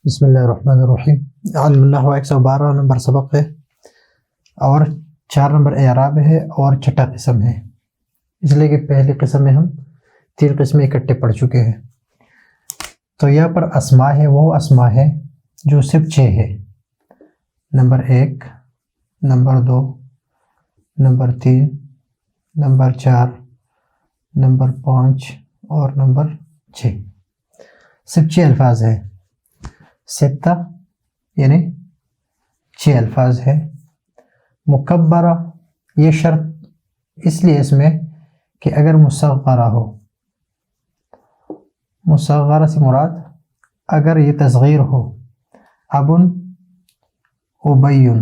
بسم اللہ الرحمن الرحیم۔ علم النحو 112 نمبر سبق ہے اور 4 نمبر اعراب ہے اور چھٹا قسم ہے، اس لیے کہ پہلی قسم میں ہم 3 قسمیں اکٹھے پڑھ چکے ہیں۔ تو یہاں پر اسماء ہے، وہ اسماء ہے جو صرف 6 ہے، number 1، number 2، number 3، number 4، number 5 اور نمبر 6، صرف 6 الفاظ ہیں۔ 6 یعنی 6 الفاظ ہے۔ مکبرہ یہ شرط اس لیے اس میں کہ اگر مصغرہ ہو، مصغرہ سے مراد اگر یہ تصغیر ہو، ابن، ابین،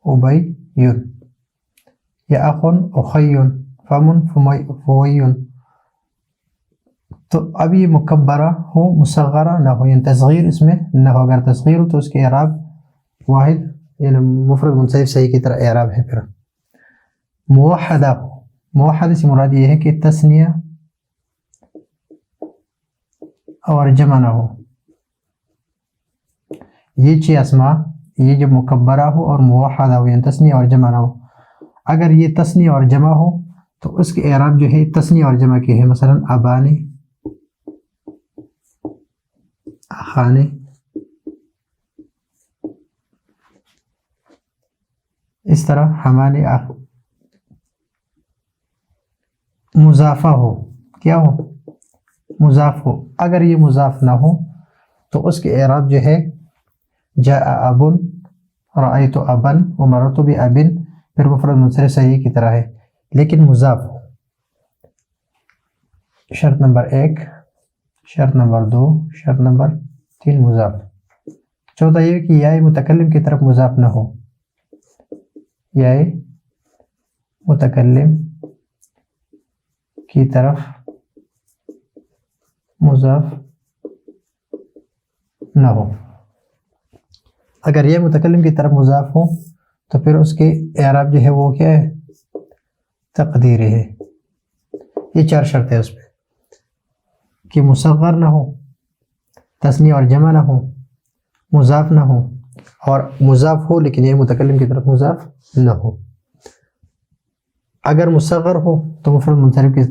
ابین، یا اخن، اخین، فمن، فوین، تو اب یہ مکبرہ ہو مصغرہ نہ ہو، یعنی تصغیر اس میں نہ ہو۔ اگر تصغیر ہو تو اس کے اعراب واحد یعنی مفرد منصرف صحیح کی طرح اعراب ہے۔ پھر موحدہ ہو، موحد سے مراد یہ ہے کہ تثنیہ اور جمع نہ ہو۔ یہ 6 اسماء یہ جب مکبرہ ہو اور موحدہ ہو یعنی تثنیہ اور جمع نہ ہو، اگر یہ تثنیہ اور جمع ہو تو اس کے اعراب جو ہے تثنیہ اور جمع کے ہے، مثلا ابانے، اخانے، اس طرح ہمانے۔ مضافہ ہو، کیا ہو؟ مضاف ہو۔ اگر یہ مضاف نہ ہو تو اس کے اعراب جو ہے جاء ابن، رأیت ابن، ومررت بابن، پھر مفرد منصرف صحیح کی طرح ہے، لیکن مضاف ہو۔ شرط نمبر 1، شرط نمبر 2، شرط نمبر 3 مضاف۔ چوتھا یہ کہ یا متکلم کی طرف مضاف نہ ہو، یا متکلم کی طرف مضاف نہ ہو۔ اگر یہ متکلم کی طرف مضاف ہو تو پھر اس کے اعراب جو ہے وہ کیا ہے؟ تقدیری ہے۔ یہ 4 شرط ہے اس پہ کہ مصغر نہ ہو، تثنیہ اور جمع نہ ہو، مضاف نہ ہو، اور مضاف ہو لیکن یہ متکلم کی طرف مضاف نہ ہو۔ اگر مصغر ہو تو مفرد منصرف کی،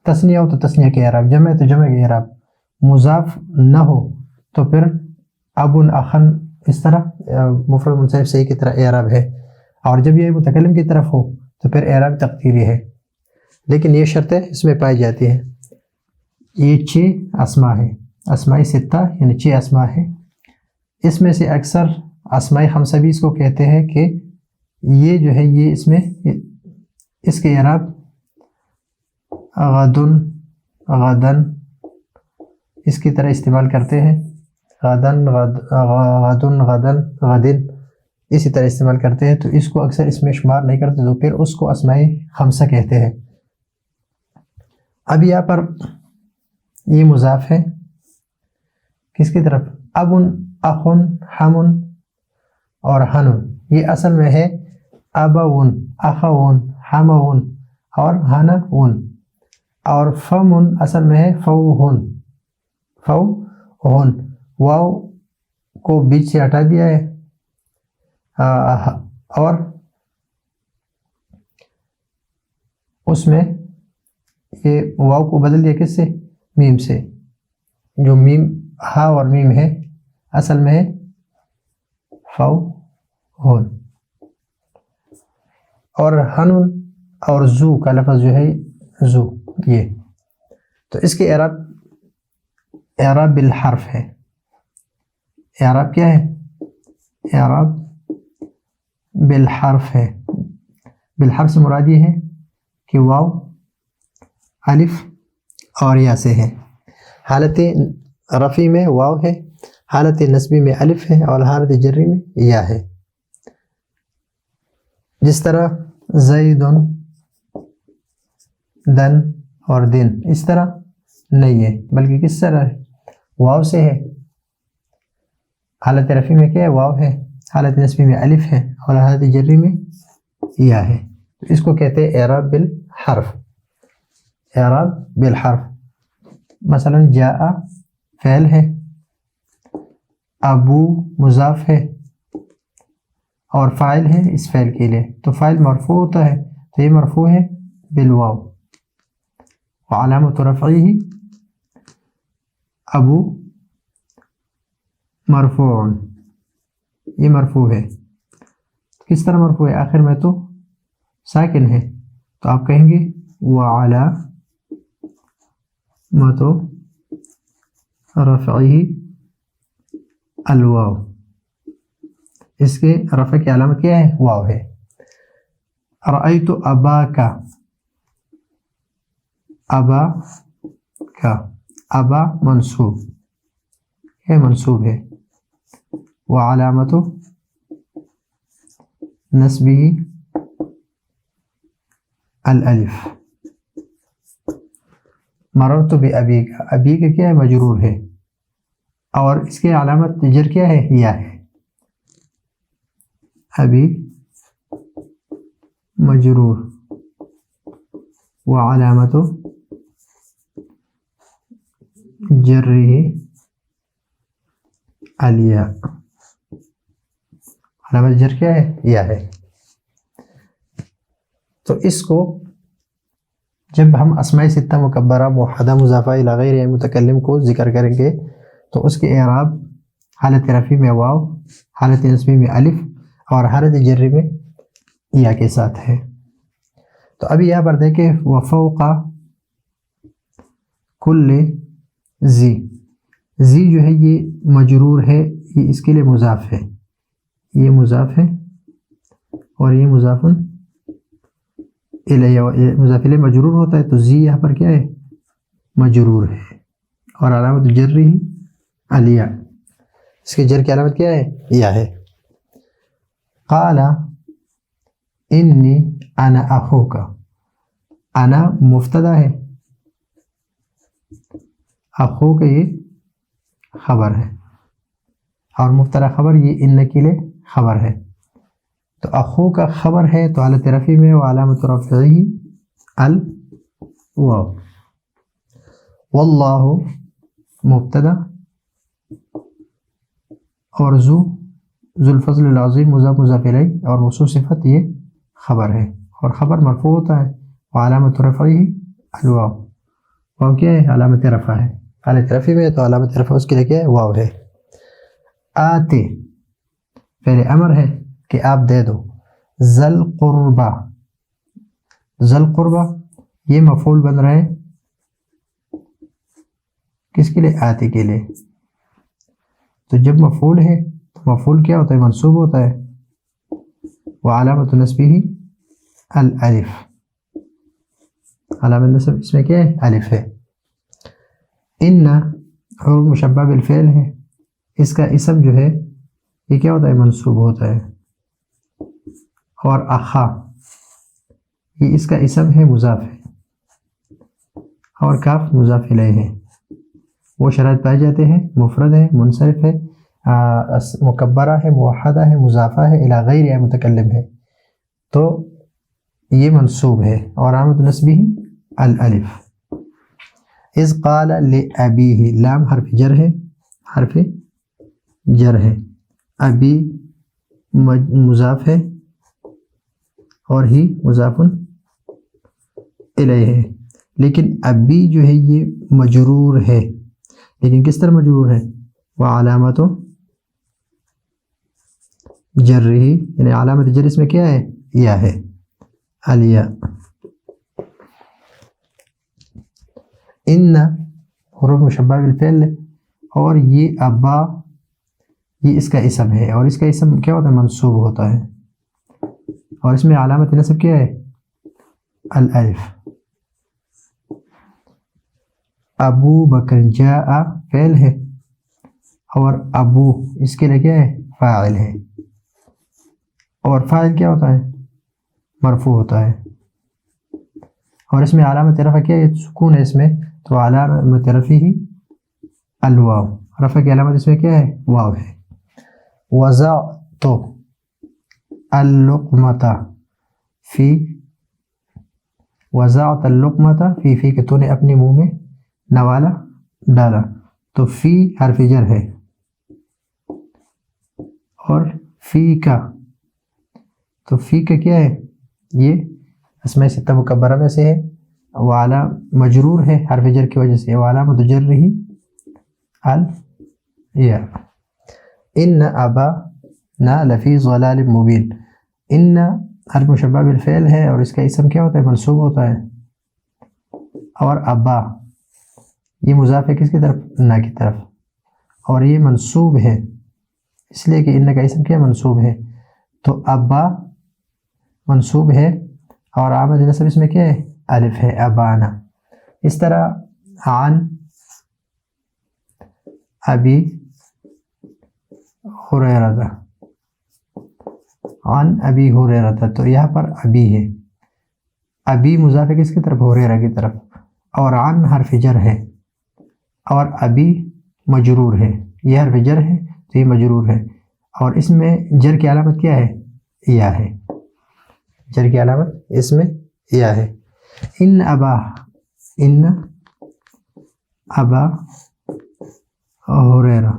تثنیہ ہو تو تثنیہ کے اعراب، جمع تو جمع کے اعراب، مضاف نہ ہو تو پھر ابن، اخن، اس طرح مفرد منصرف صحیح کی طرح اعراب ہے۔ اور جب یہ متکلم کی طرف ہو تو پھر اعراب تقدیری ہے، لیکن یہ شرطیں اس میں پائی جاتی ہیں۔ یہ 6 اسماء ہیں، اسماء 6 یعنی 6 اسماء ہیں۔ اس میں سے اکثر اسماء خمسہ بھی اس کو کہتے ہیں کہ یہ جو ہے یہ اس میں اس کے اعراب غدن، غدن اس کی طرح استعمال کرتے ہیں، غدن، غدن، غدن، غدن اسی طرح استعمال کرتے ہیں، تو اس کو اکثر اس میں شمار نہیں کرتے، تو پھر اس کو اسماء خمسہ کہتے ہیں۔ اب یہاں پر یہ مضاف ہے کس کی طرف؟ ابن، اخن، حمن اور حنن، یہ اصل میں ہے ابون، اخون، حمون اور حنون، اور فمن اصل میں ہے فوہن، فوہن، واو کو بیچ سے ہٹا دیا ہے اور اس میں یہ واو کو بدل دیا کس سے؟ میم سے۔ جو میم ہا اور میم ہے اصل میں ہے فوہن، اور حنون اور زو کا لفظ جو ہے زو، یہ تو اس کے اعراب بالحرف ہے۔ اعراب کیا ہے؟ اعراب بالحرف ہے۔ بالحرف سے مراد یہ ہے کہ واو الف اور یا سے ہے۔ حالت رفعی میں واو ہے، حالت نصبی میں الف ہے، اور حالت جری میں یا ہے۔ جس طرح زیدن، دن اور دن، اس طرح نہیں ہے بلکہ کس طرح ہے؟ واو سے ہے۔ حالت رفعی میں کیا ہے؟ واو ہے، حالت نصبی میں الف ہے، اور حالت جری میں یا ہے۔ تو اس کو کہتے ہیں اعراب بالحرف. اعراب بالحرف. مثلا جاء فعل ہے، ابو مضاف ہے اور فاعل ہے اس فعل کے لیے، تو فاعل مرفوع ہوتا ہے، تو یہ مرفوع ہے بالواو. وعلامت رفعه ابو مرفوع، یہ مرفوع ہے. کس طرح مرفوع ہے؟ آخر میں تو ساکن ہے، تو آپ کہیں گے وعلامت رفعه الواو. اس کے رفع کی علامت کیا ہے؟ واو ہے. رأیت اباک، ابا کا، ابا منصوب ہے، منصوب ہے. وعلامت نصبه الالف. مررت بابیک، ابیک کیا ہے؟ مجرور ہے، اور اس کے علامت جر کیا ہے؟ یا ہے. ابی مجرور وعلامت جره الیا. علامت جر کیا ہے؟ یا ہے. تو اس کو جب ہم اسماء ستہ مکبرہ موحدہ مضافہ الی غیر متکلم کو ذکر کریں گے تو اس کے اعراب حالت رفع میں واو، حالت نصبی میں الف، اور حالت جر میں یا کے ساتھ ہے. تو ابھی یہاں پر دیکھیں وفوق کل ذی، ذی جو ہے یہ مجرور ہے، یہ اس کے لیے مضاف ہے، یہ مضاف ہے اور یہ مضاف الیہ. مضاف الیہ مجرور ہوتا ہے، تو ذی یہاں پر کیا ہے؟ مجرور ہے، اور علامت جر ہی الیا، اس کے جر کی علامت کیا ہے؟ یا ہے. قال انی انا اخوک، انا مبتدا ہے، اخوک یہ خبر ہے، اور مبتدا خبر یہ ان کے لیے خبر ہے. تو اخو کا خبر ہے تو حالت رفع میں وعلامت رفعه الواو. واللہ مبتدا، اور ذو الفضل العظیم مضاف مضاف الیہ، اور موصوف صفت یہ خبر ہے، اور خبر مرفوع ہوتا ہے. وعلامت رفعه الواو، واو کیا ہے؟ علامت رفع ہے. حالت رفع میں تو علامت رفع اس کے لیے کیا ہے؟ واو ہے. آتے پہلے امر ہے کہ آپ دے دو. ذل قربا، ذل قربا یہ مفعول بن رہا ہے کس کے لیے؟ آتے کے لیے. تو جب مفعول ہے تو مفعول کیا ہوتا ہے؟ منصوب ہوتا ہے. وعلامت نصبه الالف، علامت نصب اس میں کیا ہے؟ الف ہے. ان حروف مشبہ بالفعل ہے، اس کا اسم جو ہے یہ کیا ہوتا ہے؟ منصوب ہوتا ہے. اور اخا یہ اس کا اسم ہے، مضاف ہے، اور کاف مضاف الیہ ہے. وہ شرائط پائے جاتے ہیں مفرد ہے، منصرف ہے، مکبرہ ہے، موحدہ ہے، مضافہ ہے، الی غیر متکلم ہے، تو یہ منصوب ہے. اور علامت نصبہ الالف. اذ قال لابیہ، لام حرف جر ہے، حرف جر ہے. ابی مضاف ہے اور ہی مضاف الیہ ہے. لیکن ابی جو ہے یہ مجرور ہے، لیکن کس طرح مجرور ہے؟ وعلامت جرہ، یعنی علامت جر اس میں کیا ہے؟ یا ہے، الیا. ان حروف مشبہ بالفعل، اور یہ ابا یہ اس کا اسم ہے، اور اس کا اسم کیا ہوتا ہے؟ منصوب ہوتا ہے، اور اس میں علامت نصب کیا ہے؟ الالف. ابو بکر جاء فعل ہے، اور ابو اس کے لیے کیا ہے؟ فاعل ہے، اور فاعل کیا ہوتا ہے؟ مرفوع ہوتا ہے، اور اس میں علامت رفع کیا ہے؟ سکون ہے اس میں، تو علامت رفعہ الواو، رفع کی علامت اس میں کیا ہے؟ واو ہے. وضعت اللقمۃ فی وضعت اللقمۃ فی فی کہ تو نے اپنے منہ میں نوالا ڈالا، تو فی حرف جر ہے، اور فی کا، تو فی کا کیا ہے، یہ اسماء ستہ مکبرہ میں سے ہے، والا مجرور ہے حرف جر کی وجہ سے، وعلامۃ جرہ الیا۔ ان ابانا لفی ضلال مبین، ان حرف مشبہ بالفعل ہے اور اس کا اسم کیا ہوتا ہے، منصوب ہوتا ہے، اور ابا یہ مضاف ہے کس کی طرف، نا کی طرف، اور یہ منصوب ہے اس لیے کہ ان کا اسم کیا منصوب ہے، تو ابا منصوب ہے اور عامل نصب اس میں کیا ہے، الف ہے، ابانا۔ اس طرح عن ابی ہریرہ، عن ابی ہریرہ، تو یہاں پر ابی ہے، ابی مضاف ہے کس کی طرف، ہریرہ کی طرف، اور عن حرف جر ہے، اور ابی مجرور ہے، یہ حرف جر ہے تو یہ مجرور ہے، اور اس میں جر کی علامت کیا ہے، یا ہے، جر کی علامت اس میں یا ہے۔ ان ابا ہریرہ،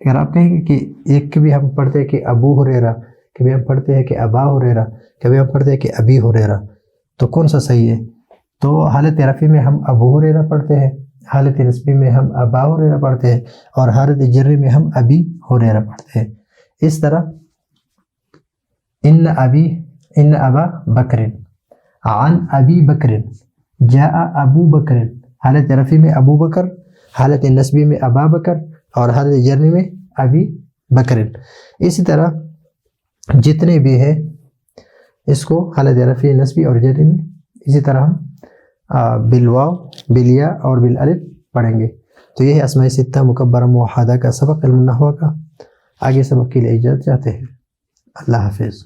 اگر آپ کہیں گے کہ ایک بھی ہم پڑھتے ہیں کہ ابو ہریرہ، کبھی ہم پڑھتے ہیں کہ ابا ہریرہ، کبھی ہم پڑھتے ہیں کہ ابی ہریرہ، تو کون سا صحیح ہے؟ تو حالت رفعی میں ہم ابو ہریرہ پڑھتے ہیں، حالت نصبی میں ہم ابا ہریرہ پڑھتے ہیں، اور حالت جری میں ہم ابی ہریرہ پڑھتے ہیں۔ اس طرح ان ابا بکر، عن ابی بکر، جاء ابو بکر، حالت رفعی میں ابو بکر، حالت نصبی میں ابا بکر، اور حالت جری میں ابی بکر۔ اسی طرح جتنے بھی ہے اس کو حالت رفعی، نصبی اور جری میں اسی طرح ہم بالواو، بالیا اور بالالف پڑھیں گے۔ تو یہ ہے اسماء ستہ مکبرہ موحدہ کا سبق علم النحو کا۔ آگے سبق کے لیے اجازت چاہتے ہیں، اللہ حافظ۔